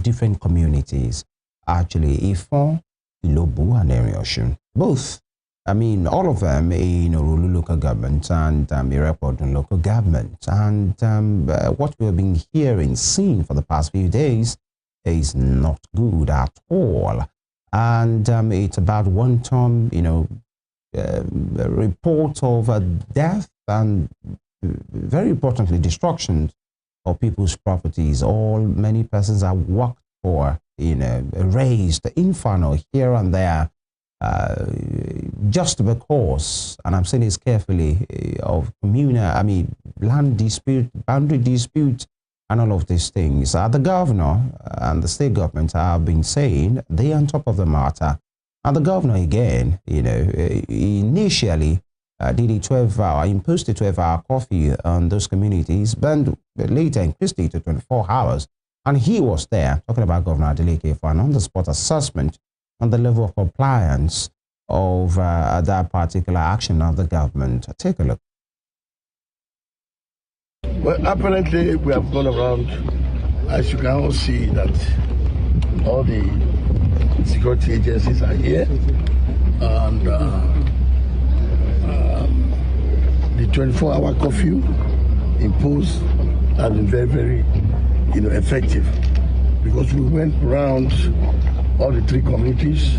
different communities, actually, Ifon-Ilobu-Erin Osun. Both, I mean, all of them in Orulu local government and Reoccurring local government. And what we have been hearing, seeing for the past few days is not good at all. And it's about one-time, report of death and very importantly, destruction of people's properties. Many persons are worked for, raised inferno here and there, just because, and I'm saying this carefully, of land dispute, boundary dispute, and all of these things. The governor and the state government have been saying they are on top of the matter. And the governor again, initially did a 12-hour, imposed a 12-hour curfew on those communities, but later increased it to 24 hours. And he was there talking about Governor Adeleke for an on-the-spot assessment on the level of compliance of that particular action of the government. Take a look. Well, apparently we have gone around, as you can all see, that all the security agencies are here, and the 24-hour curfew imposed has been very, very, effective, because we went around all the three communities,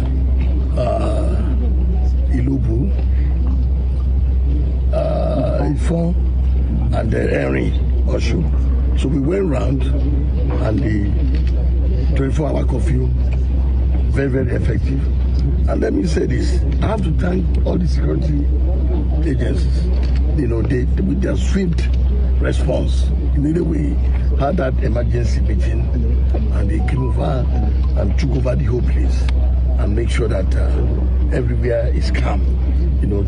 Ilobu, Ifon, and Erin Osun. So we went around, and the 24-hour curfew, very, very effective. And let me say this, I have to thank all the security agencies, with their swift response. Immediately we had that emergency meeting, and they came over and took over the whole place and make sure that everywhere is calm.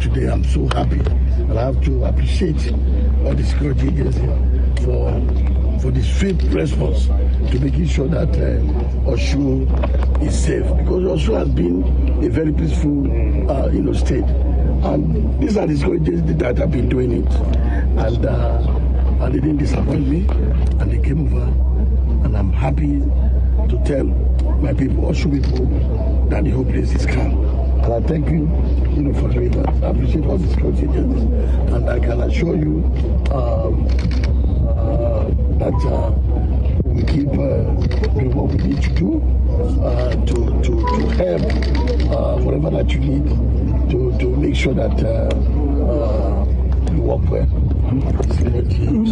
Today I'm so happy, and I have to appreciate all the security agencies for the swift response to making sure that Osun is safe, because Osun has been a very peaceful, state, and these are the security agencies that have been doing it, and they didn't disappoint me, and they came over, and I'm happy to tell my people, Osun people, that the whole place is calm. And I thank you, for doing that. I appreciate all the security agencies, and I can assure you that we keep doing what we need to do to help whatever that you need to make sure that you work well.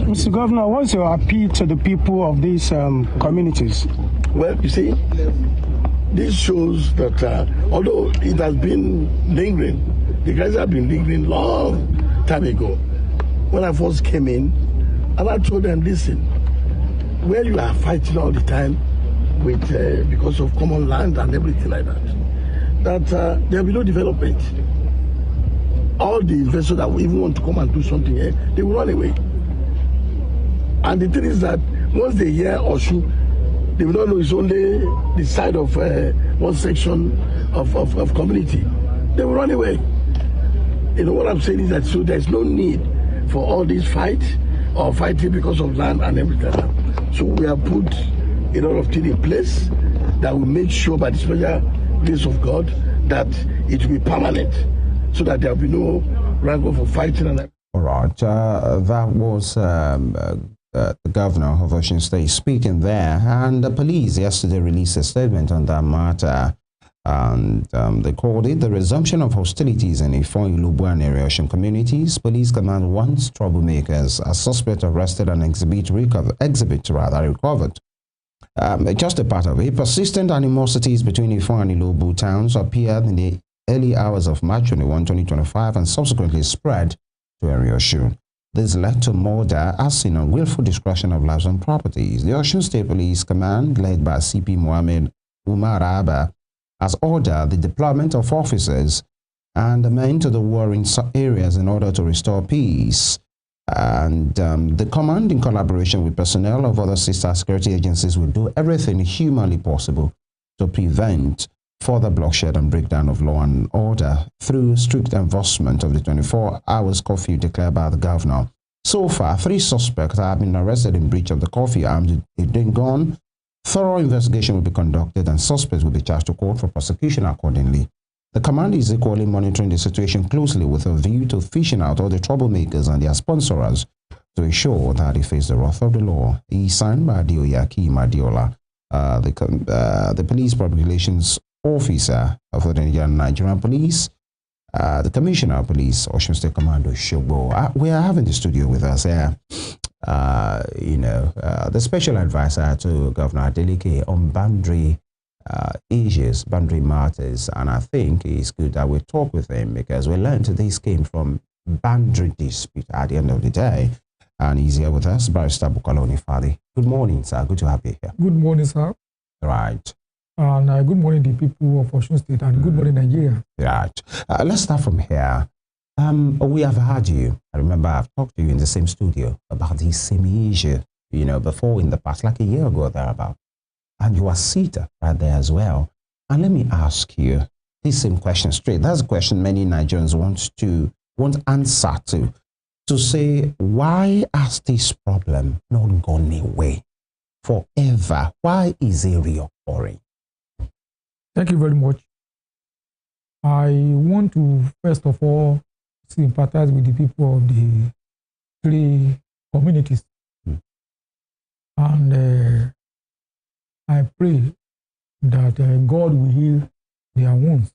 Mr. Governor, what's your appeal to the people of these communities? Well, you see, this shows that although it has been lingering, the guys have been lingering long time ago. When I first came in, and I told them, listen, where you are fighting all the time with because of common land and everything like that there will be no development. All the investors that will even want to come and do something here, they will run away. And the thing is that once they hear Osun, they will not know it's only the side of one section of community. They will run away. What I'm saying is that so there's no need for all this fight or fighting because of land and everything. So we have put a lot of things in place that will make sure, by the special grace of God, that it will be permanent, so that there will be no rango for fighting. And all right, that was the governor of Osun State speaking there, and the police yesterday released a statement on that matter, and they called it the resumption of hostilities in Ifon-Ilobu-Erin Osun communities. Police command wants troublemakers. A suspect arrested and exhibit recovered. Just a part of it. Persistent animosities between Ifon and Ilobu towns appeared in the early hours of March 21, 2025, and subsequently spread to Erin Osun. This led to murder, arson, and willful destruction of lives and properties. The Osun State Police Command, led by CP Mohammed Umar Abba, has ordered the deployment of officers and men to the warring areas in order to restore peace. And the command, in collaboration with personnel of other sister security agencies, will do everything humanly possible to prevent further bloodshed and breakdown of law and order through strict enforcement of the 24 hours curfew declared by the governor. So far, 3 suspects have been arrested in breach of the curfew, armed with a gun, Thorough investigation will be conducted and suspects will be charged to court for prosecution accordingly. The command is equally monitoring the situation closely with a view to fishing out all the troublemakers and their sponsors to ensure that they face the wrath of the law. He signed by Adeoyaki Madiola, the police public relations officer of the Nigerian Police, the Commissioner of Police, Osun State Commando Shogbo. We are having the studio with us here. The special advisor to Governor Adeleke on boundary issues, boundary matters, and I think it's good that we talk with him because we learned this came from boundary dispute at the end of the day. And he's here with us, Barrister Bukoloni Fadi. Good morning, sir. Good to have you here. Good morning, sir. Right. And good morning, the people of Osun State, and good morning, Nigeria. Right. Let's start from here. We have heard you. I remember I've talked to you in the same studio about this same issue, before in the past, like a year ago, thereabout. And you are seated right there as well. And let me ask you this same question straight. That's a question many Nigerians want answer to say, why has this problem not gone away forever? Why is it reoccurring? Thank you very much. I want to, first of all, sympathize with the people of the three communities. And I pray that God will heal their wounds.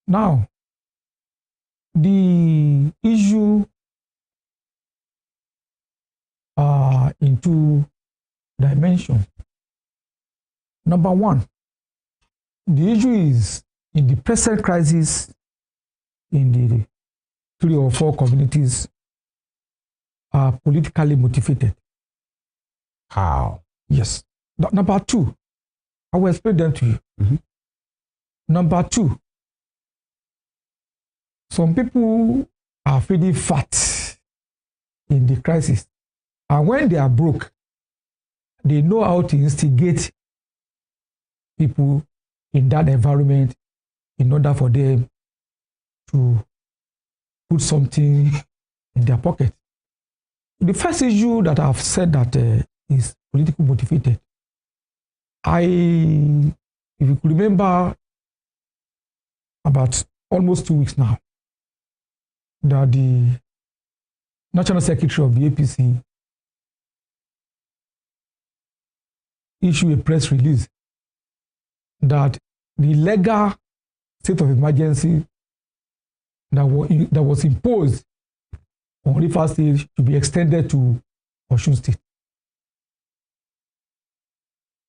Now, the issue are in two dimensions. Number one, the issue is in the present crisis in the 3 or 4 communities are politically motivated. How? Yes. Number two, I will explain them to you. Number two, some people are feeling fat in the crisis. And when they are broke, they know how to instigate people in that environment in order for them to put something in their pocket. The first issue that I've said that is politically motivated. If you could remember, about almost 2 weeks now, that the National Secretary of the APC issued a press release that the legal state of emergency that was imposed on Rivers State to be extended to Osun State.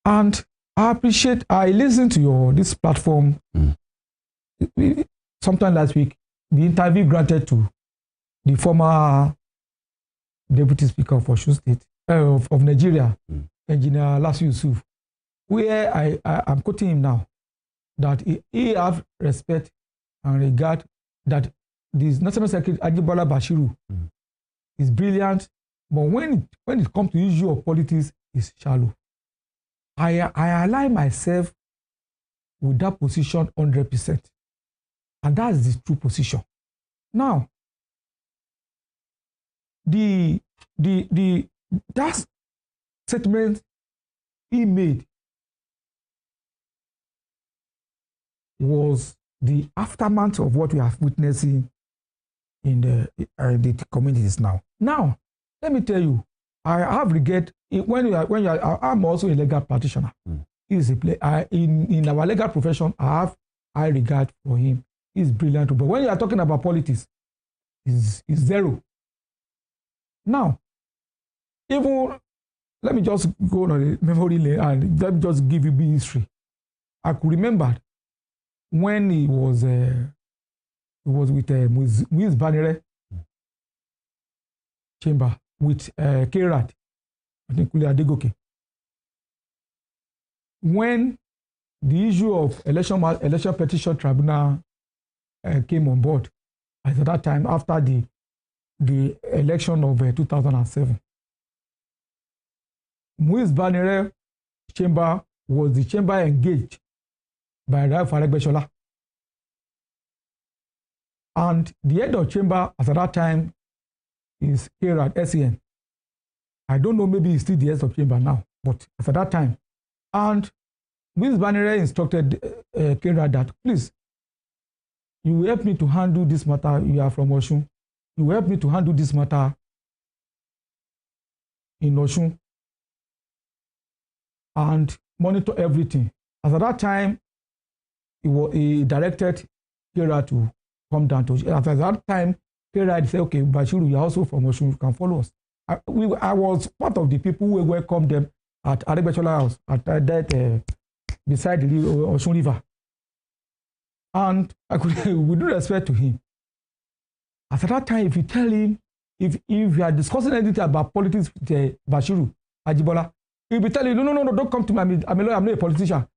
And I listened to this platform sometime last week, the interview granted to the former Deputy Speaker of Osun State, of Nigeria, Engineer Lasu Yusuf, where I'm quoting him now, that he have respect and regard that this National Secretary Ajibola Bashiru is brilliant, but when it comes to the issue of politics, it's shallow. I align myself with that position 100%, and that's the true position. Now, that statement he made was the aftermath of what we are witnessing in the communities now. Now, let me tell you, I have regret I'm also a legal practitioner. He's in our legal profession, I have high regard for him. He's brilliant. But when you are talking about politics, he's zero. Now, even let me just go on a memory lane and let me just give you history. I could remember when he was with Muiz Banire chamber with Kerat, I think Adegoke. When the issue of election petition tribunal came on board, at that time after the election of 2007, Muiz Banire chamber was the chamber engaged by Raif Aregbesola. And the head of chamber at that time is here at SEN. I don't know, maybe he's still the head of chamber now. But at that time, and Ms. Banere instructed Kera that, please, you will help me to handle this matter. You are from Osun. You will help me to handle this matter in Osun and monitor everything. As at that time, he directed Kera to come down to. At that time, Kera said, okay, Bashiru, you are also from Osun, you can follow us. I was part of the people who welcomed them at Adegbetola House, at that beside the Osun River. And I could, with due respect to him, at that time, if you tell him, if you are discussing anything about politics with Bashiru Ajibola, he'll be telling you, no, don't come to me, I'm a lawyer, I'm not a politician.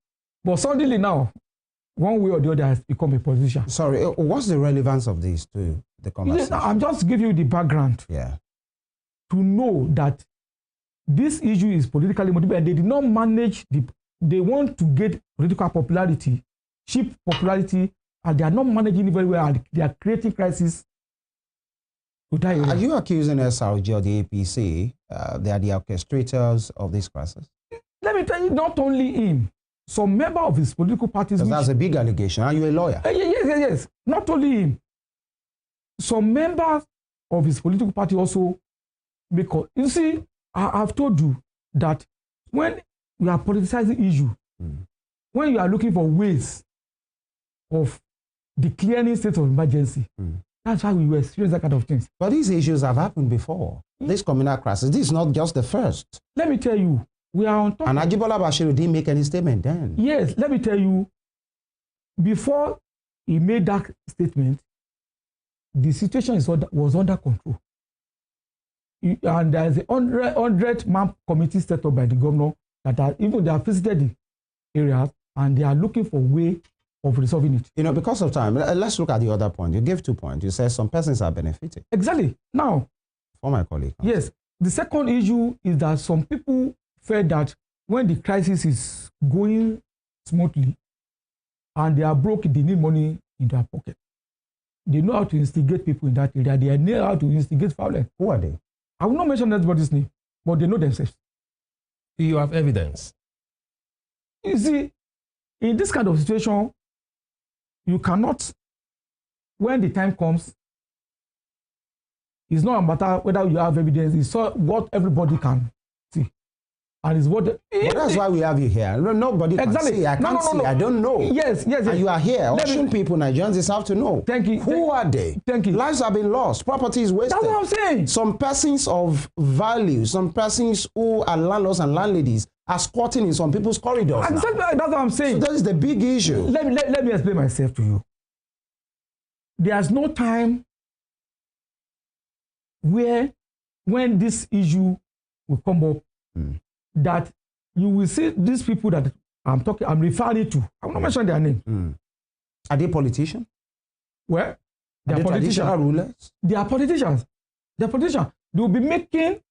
But suddenly now, one way or the other has become a politician. Sorry, what's the relevance of this to the conversation? I'm just giving you the background. Yeah. To know that this issue is politically motivated. They did not manage they want to get political popularity, cheap popularity, and they are not managing it very well, and they are creating crisis. Are you accusing SRG or the APC? They are the orchestrators of this crisis? Let me tell you, not only him, some member of his political parties. That's a big allegation. Are you a lawyer? Yes. Not only him. Some members of his political party also, because, you see, I've told you that when you are politicizing issue, when you are looking for ways of declaring state of emergency, that's why we experience that kind of things. But these issues have happened before. This communal crisis, this is not just the first. Let me tell you, we are on top. And Ajibola Bashiru didn't make any statement then. Yes, let me tell you, before he made that statement, the situation was under control. And there's a 100-man committee set up by the governor that they have visited the areas and they are looking for a way of resolving it. Because of time, let's look at the other point. You gave 2 points. You said some persons are benefiting. Exactly. Now, for my colleague. Yes. The second issue is that some people felt that when the crisis is going smoothly and they are broke, they need money in their pocket. They know how to instigate people in that area. They know how to instigate violence. Who are they? I will not mention anybody's name, but they know themselves. Do you have evidence? You see, in this kind of situation, you cannot, when the time comes, it's not a matter whether you have evidence, it's what everybody can see. And it's what... But that's why we have you here. Nobody can see. I can't see. I don't know. Yes. And you are here. Osun people, Nigerians, deserve to know. Thank you. Who are they? Thank you. Lives have been lost. Property is wasted. That's what I'm saying. Some persons of value, some persons who are landlords and landladies are squatting in some people's corridors now. That's what I'm saying. So that is the big issue. Let me explain myself to you. There's no time when this issue will come up that you will see these people that I'm referring to. I'm not mentioning their name. Are they politicians? Well, they are traditional rulers. They are politicians. They will be making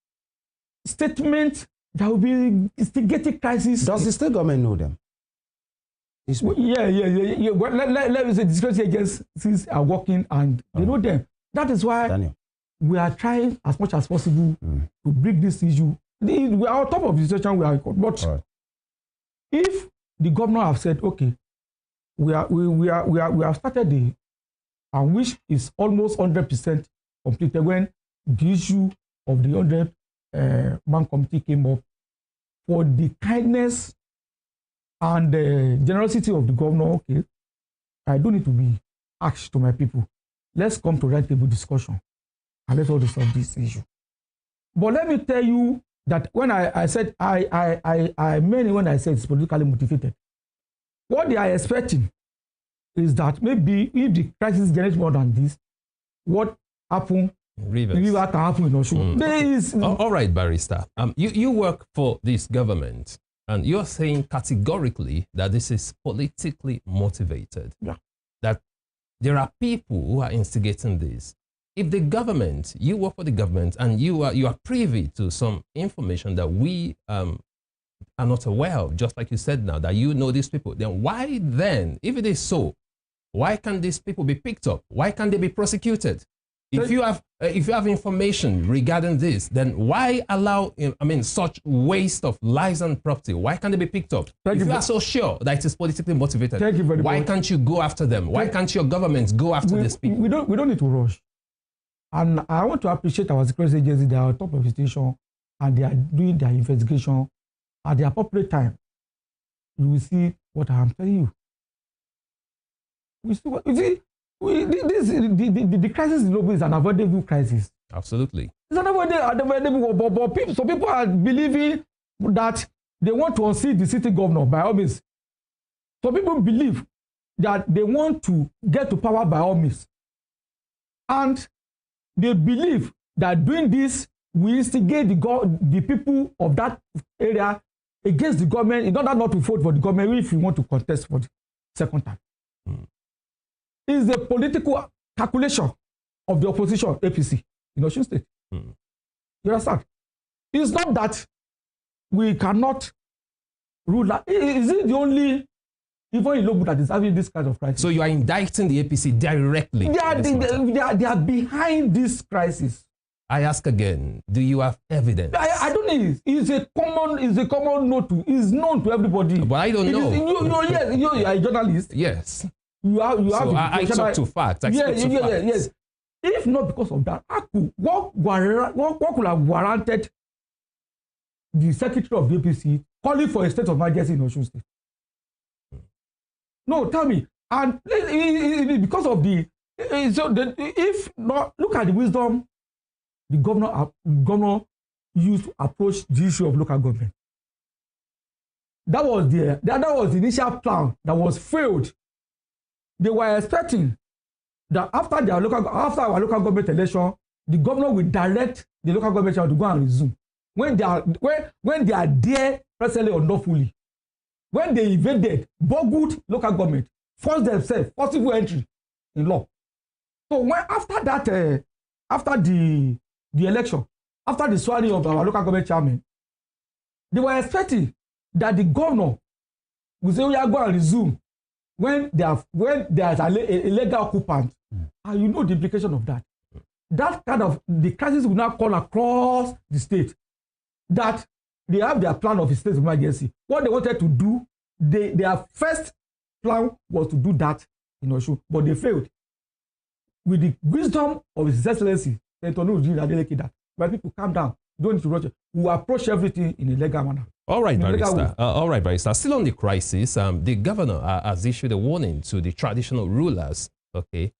statements that will be instigating crisis. Does the state government know them? Yeah. Well, let me say the security agencies are working and they know them. That is why we are trying as much as possible to bring this issue. We are on top of the situation we are in. But if the governor have said, okay, we have started and which is almost 100% completed when the issue of the 100-man committee came up, for the kindness and the generosity of the governor, okay, I don't need to be asked to my people. Let's come to right table discussion and let's all resolve this issue. But let me tell you that when I said I meant when I said it's politically motivated, what they are expecting is that maybe if the crisis generates more than this, what happened? Maybe what can happen in Osun. All right, Barrister. You work for this government, and you're saying categorically that this is politically motivated. Yeah. That there are people who are instigating this. If the government, you work for the government, and you are privy to some information that we are not aware of, just like you said now, that you know these people, then why then, if it is so, why can't these people be picked up? Why can't they be prosecuted? If you have information regarding this, then why allow, such waste of lives and property? Why can't they be picked up? If you are so sure that it is politically motivated, why can't you go after them? Why can't your governments go after these people? We don't need to rush. And I want to appreciate our security agencies. They are on top of the situation and they are doing their investigation at the appropriate time. You will see what I am telling you. The crisis in Ilobu is an avoidable crisis. Absolutely. It's an avoidable, but some people are believing that they want to unseat the city governor by all means. Some people believe that they want to get to power by all means. And they believe that doing this will instigate the people of that area against the government in order not to vote for the government if you want to contest for the second time. Is a political calculation of the opposition APC in Osun State. You understand? It's not that we cannot rule that. Is it the only Ifon-Ilobu that is having this kind of crisis? So you are indicting the APC directly? They are behind this crisis. I ask again, do you have evidence? I don't know. It's a common note. It's known to everybody. But I don't know. Yes, you are a journalist. Yes. You have I talk to facts. Yes. If not because of that, what could have warranted the secretary of the APC calling for a state of emergency in Osun State? No, tell me. And because of if not, look at the wisdom the governor used to approach the issue of local government. That was the initial plan that was failed. They were expecting that after our local government election, the governor will direct the local government to go and resume. When they are there presently or lawfully, when they invaded, boggled local government, forced themselves, forcible entry in law. So after the election, after the swearing of our local government chairman, they were expecting that the governor will say, "We are going to resume." When there's a illegal occupant, and you know the implication of that. That kind of the crisis will now call across the state. That they have their plan of a state of emergency. What they wanted to do, their first plan was to do that in Osun, but they failed. With the wisdom of His Excellency, that but people calm down, don't need to rush. We will approach everything in a legal manner. All right, Barrister. Still on the crisis, the governor has issued a warning to the traditional rulers. Okay,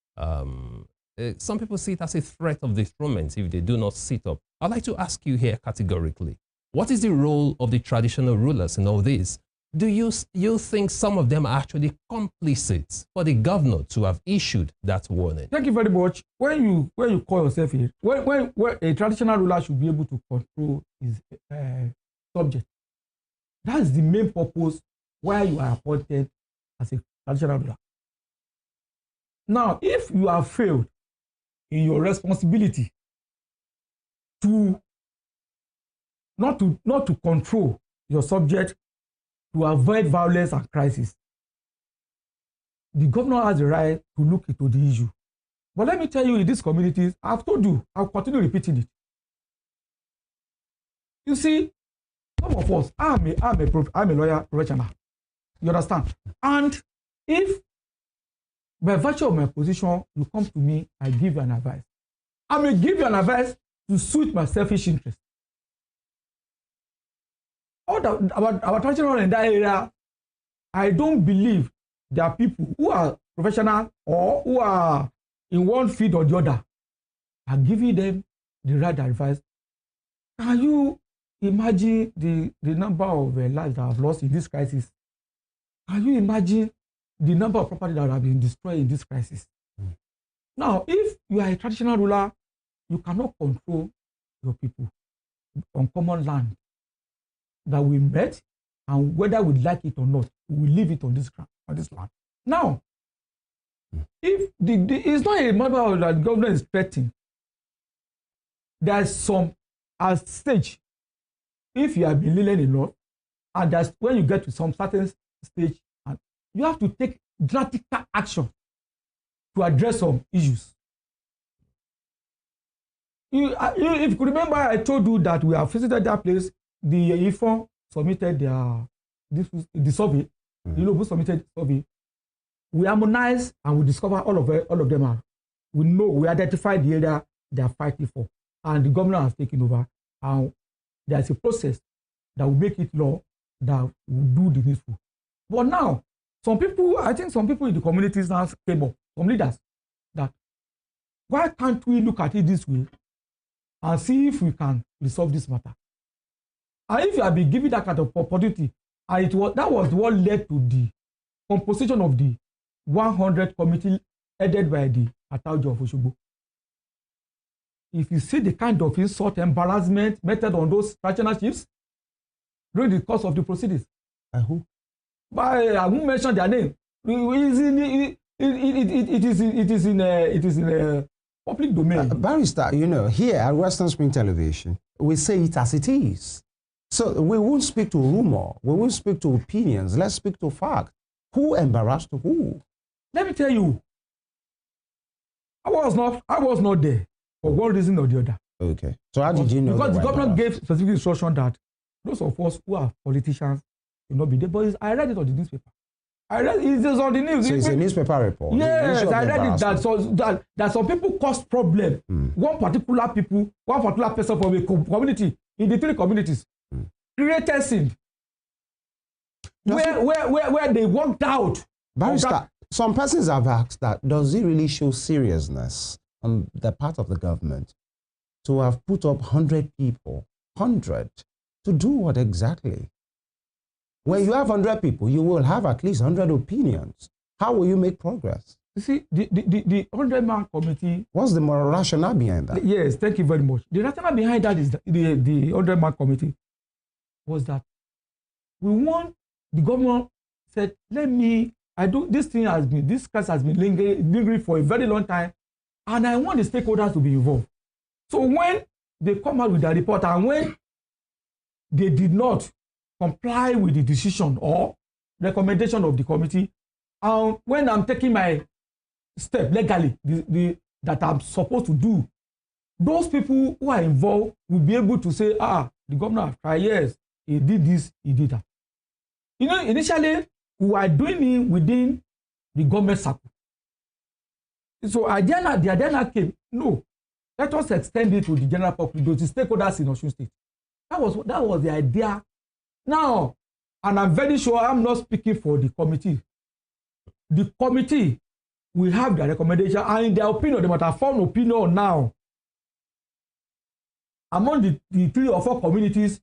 some people see it as a threat of dethronement if they do not sit up. I'd like to ask you here categorically, what is the role of the traditional rulers in all this? Do you think some of them are actually complicit for the governor to have issued that warning? Thank you very much. When you call yourself when a traditional ruler should be able to control his subject. That's the main purpose why you are appointed as a traditional ruler. Now, if you have failed in your responsibility to not to control your subject, to avoid violence and crisis, the governor has the right to look into the issue. But let me tell you, in these communities, I've told you, I'll continue repeating it. You see, some of us, I'm a lawyer professional. You understand? And if by virtue of my position, you come to me, I give you an advice. I may give you an advice to suit my selfish interest. About our traditional in that area, I don't believe there are people who are professional or who are in one field or the other. I'm giving them the right advice. Can you imagine the number of lives that have lost in this crisis? Can you imagine the number of property that have been destroyed in this crisis? Now, if you are a traditional ruler, you cannot control your people on common land that we met, and whether we like it or not, we leave it on this ground, on this land. Now, if it's not a matter of that the government is threatening, there's some stage. If you have been lenient enough, and that's when you get to some certain stage, and you have to take drastic action to address some issues. If you remember, I told you that we have visited that place. The Ifon submitted the survey. Ilobu submitted survey. We harmonize and we discover all of them are. We know, we identify the area they are fighting for, and the governor has taken over. And there's a process that will make it law that will do the needful. But now, I think some people in the communities now came up, some leaders, that why can't we look at it this way and see if we can resolve this matter? And if you have been given that kind of opportunity, and that was what led to the composition of the 100 committee headed by the Ataujo of Osogbo. If you see the kind of insult, embarrassment meted on those traditional chiefs during the course of the proceedings, Who? I won't mention their name. It is in a public domain. Barrister, you know, here at Western Spring Television, we say it as it is. So we won't speak to rumor. We won't speak to opinions. Let's speak to fact. Who embarrassed who? Let me tell you, I was not there for one reason or the other. Okay. So how did you know? Because the government gave specific instruction that those of us who are politicians will not be there. But I read it on the newspaper. It is on the news. So it's a newspaper report. Yes, I read it that some people caused problem. One particular person from a community in the 3 communities created sin. Where they walked out. Barrister, some persons have asked that, does it really show seriousness on the part of the government to have put up 100 people, 100, to do what exactly? When you have 100 people, you will have at least 100 opinions. How will you make progress? You see, the 100-man committee... What's the moral rationale behind that? Yes, thank you very much. The rationale behind that is the 100-man committee was that the government said, this case has been lingering for a very long time, and I want the stakeholders to be involved. So when they come out with their report, and when they did not comply with the decision or recommendation of the committee, and when I'm taking my step legally that I'm supposed to do, those people who are involved will be able to say, the governor has tried, yes, he did this, he did that. You know, initially, we were doing it within the government circle. So the idea came, no, let us extend it to the general public, to the stakeholders in Osun State. That was the idea. Now, and I'm very sure I'm not speaking for the committee. The committee will have their recommendation, and in their opinion, they might have formed opinion now. Among the 3 or 4 communities,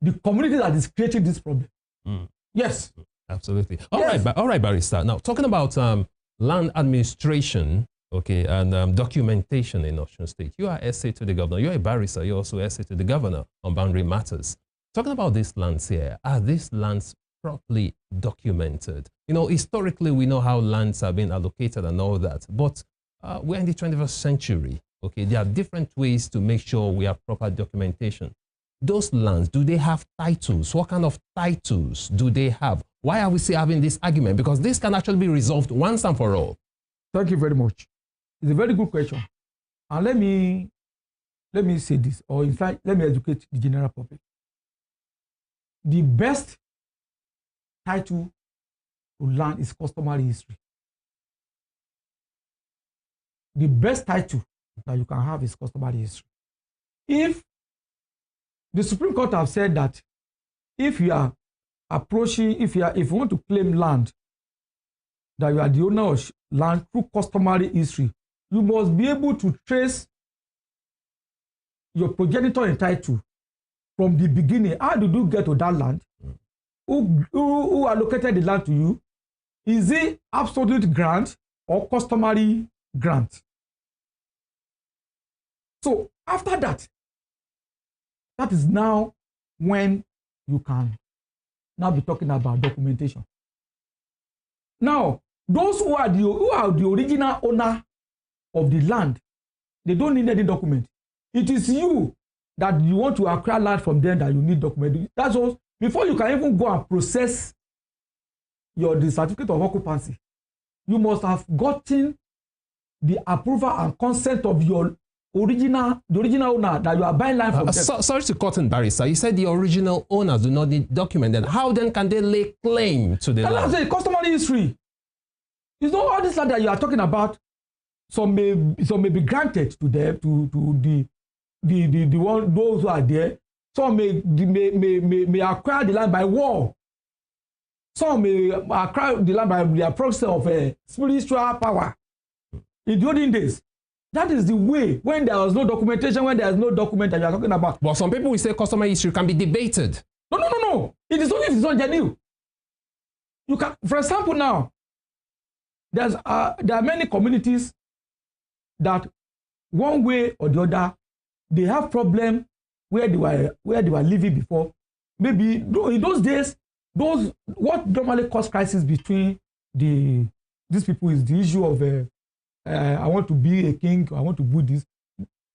the community that is creating this problem. Yes. Absolutely. All right, Barrister. Now, talking about land administration, okay, and documentation in Osun State. You are essay to the governor. You're a barrister. You're also essay to the governor on boundary matters. Talking about these lands here, are these lands properly documented? You know, historically, we know how lands have been allocated and all that, but we're in the 21st century, okay? There are different ways to make sure we have proper documentation. Those lands, do they have titles? What kind of titles do they have? Why are we still having this argument? Because this can actually be resolved once and for all. Thank you very much. It's a very good question. And let me say this, or in fact, let me educate the general public. The best title to land is customary history. The best title that you can have is customary history. If the Supreme Court have said that if you are approaching, if you want to claim land, that you are the owner of land through customary history, you must be able to trace your progenitor in title from the beginning. How did you get to that land? Who allocated the land to you? Is it absolute grant or customary grant? So after that, that is now when you can now be talking about documentation. Now, those who are the original owner of the land, they don't need any document. It is you that you want to acquire land from them that you need document. That's all. Before you can even go and process the certificate of occupancy, you must have gotten the approval and consent of your the original owner that you are buying land from them. Sorry to cut in, barrister. You said the original owners do not need document. Then how then can they lay claim to the land? That's a customary history. You know all this land that you are talking about. Some may be granted to them to the one those who are there. Some may acquire the land by war. Some may acquire the land by the process of spiritual power. In the olden days, that is the way. When there was no documentation, when there is no document that you are talking about. But some people will say customary history can be debated. No. It is only if it's not genuine. You can, for example, now there are many communities that one way or the other they have problem where they were living before. Maybe in those days, what normally cause crisis between these people is the issue of I want to be a king, I want to do this.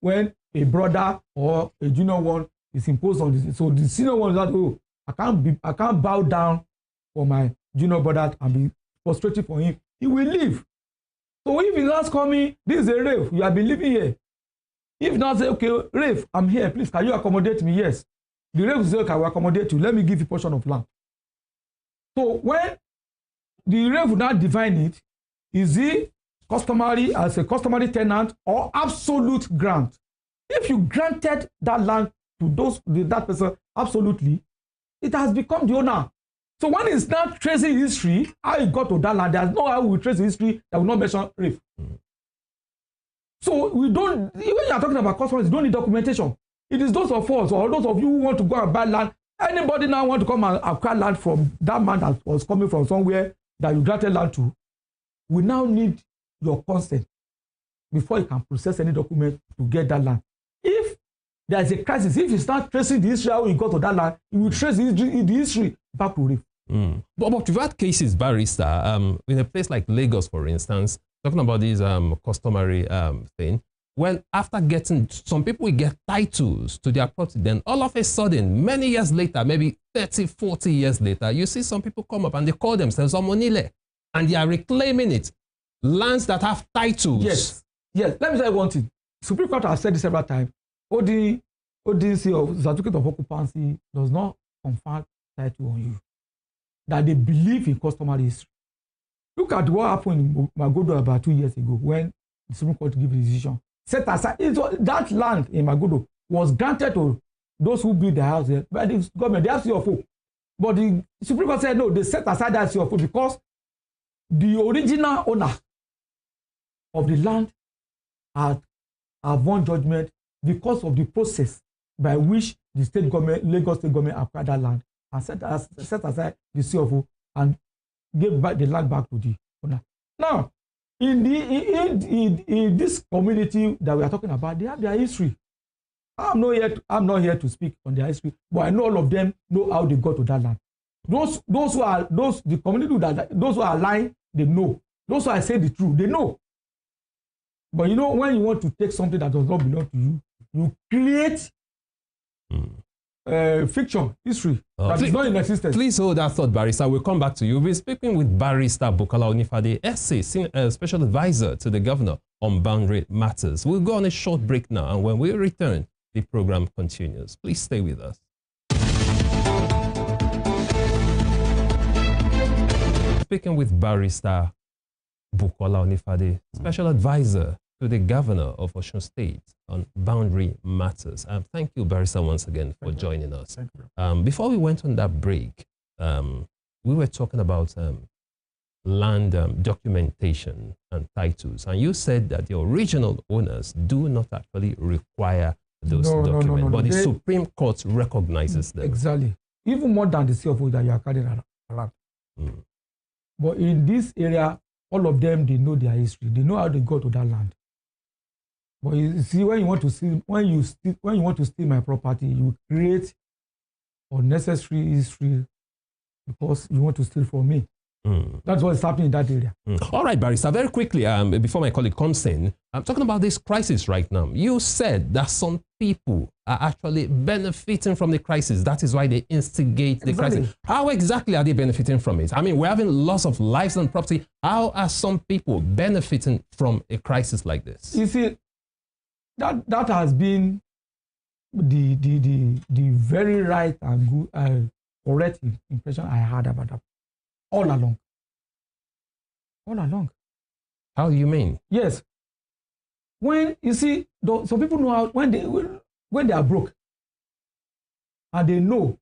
When a brother or a junior one is imposed on this, so the senior one is that, oh, I can't bow down for my junior brother and be frustrated for him. He will leave. So if he last call me, this is a rave, you have been living here. If not say, okay, rave, I'm here, please, can you accommodate me? Yes. The rave will say, okay, I will accommodate you. Let me give you a portion of land. So when the rave will not define it, is he customary as a customary tenant or absolute grant? If you granted that land to that person absolutely, it has become the owner. So when it's not tracing history, how it got to that land, there's no how we trace history that will not mention rave. So we don't, when you are talking about customers, you don't need documentation. It is those of us or those of you who want to go and buy land. Anybody now want to come and acquire land from that man that was coming from somewhere that you granted land to, we now need your consent before you can process any document to get that land. If there is a crisis, if you start tracing the history how you got to that land, you will trace the history back to rave. But we've had cases, barrister, in a place like Lagos, for instance, talking about this customary thing, when after getting, some people will get titles to their property, then all of a sudden, many years later, maybe 30, 40 years later, you see some people come up and they call themselves Omonile, and they are reclaiming it. Lands that have titles. Yes. Let me tell you one thing. Supreme Court has said this several times. ODC or certificate of occupancy does not confer title on you. That they believe in customary history. Look at what happened in Magodo about 2 years ago when the Supreme Court gave a decision. Set aside, that land in Magodo was granted to those who build their house there by the government. They have CFO. But the Supreme Court said no, they set aside that CFO because the original owner of the land have won judgment because of the process by which the state government, Lagos state government, acquired that land and set aside the CFO and gave back the land back to the owner. Now, in this community that we are talking about, they have their history. I'm not here to speak on their history, but I know all of them know how they got to that land. Those who are lying, they know. Those who are saying the truth, they know. But you know, when you want to take something that does not belong to you, you create fiction, history that is not in existence. Please hold that thought, barrister. We'll come back to you. We'll be speaking with Barrister Bukola Onifade, SA, Special Advisor to the Governor on Boundary Matters. We'll go on a short break now, and when we return, the program continues. Please stay with us. Speaking with Barrister Bukola Onifade, Special Advisor to the Governor of Osun State on Boundary Matters. Thank you, Barrister, once again for joining us. Before we went on that break, we were talking about land documentation and titles, and you said that the original owners do not actually require those documents, but the Supreme Court recognizes them. Exactly. Even more than the CFO that you are carrying around. But in this area, all of them, they know their history. They know how they got to that land. But you see, when you want to steal my property, you create unnecessary history because you want to steal from me. That's what's happening in that area. All right, Barrister, very quickly, before my colleague comes in, I'm talking about this crisis right now. You said that some people are actually benefiting from the crisis. That is why they instigate the crisis. How exactly are they benefiting from it? I mean, we're having loss of lives and property. How are some people benefiting from a crisis like this? You see, that has been the very right and good correct impression I had about that all along. All along. How do you mean? Yes. When you see, some people know how when they are broke, and they know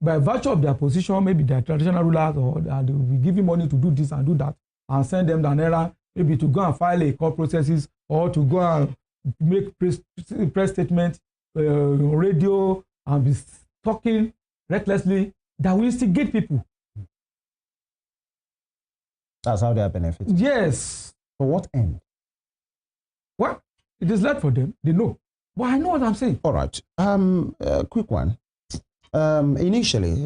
by virtue of their position, maybe they're traditional rulers, or they will be giving money to do this and do that, and send them down errand, maybe to go and file a court processes, or to go and make press statements on radio and be talking recklessly, that will instigate people. That's how they are benefiting. Yes. For what end? Well, it is led for them. They know. But I know what I'm saying. All right. Quick one. Initially,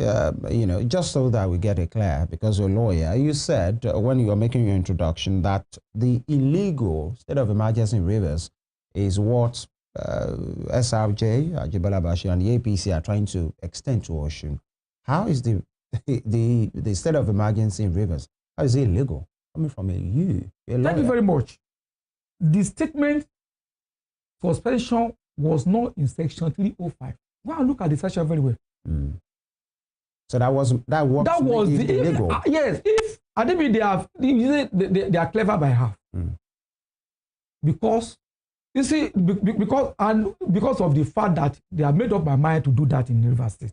just so that we get it clear, because you're a lawyer, you said when you were making your introduction that the illegal state of emergency in rivers is what SRJ, Ajibala Bashi, and the APC are trying to extend to Osun. How is the state of emergency in rivers? How is it illegal? Coming from you. Thank you very much. The statement suspension was not in section 305. Go and look at the section very well. So that was illegal. Yes, if I think they are clever by half. Because you see, because of the fact that they have made up my mind to do that in River State.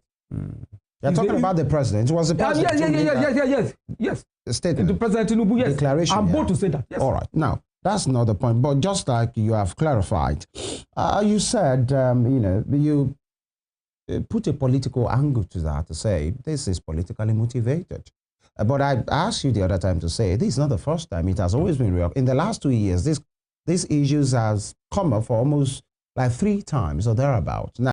You're talking about the president. It was the president. Yes. The statement. The President Tinubu, yes. Declaration. I'm bold to say that. Yes. All right. Now, that's not the point. But just like you have clarified, you said, you put a political angle to that, to say this is politically motivated. But I asked you the other time to say this is not the first time. It has always been real. In the last 2 years, these issues has come up for almost like 3 times or thereabouts. Now,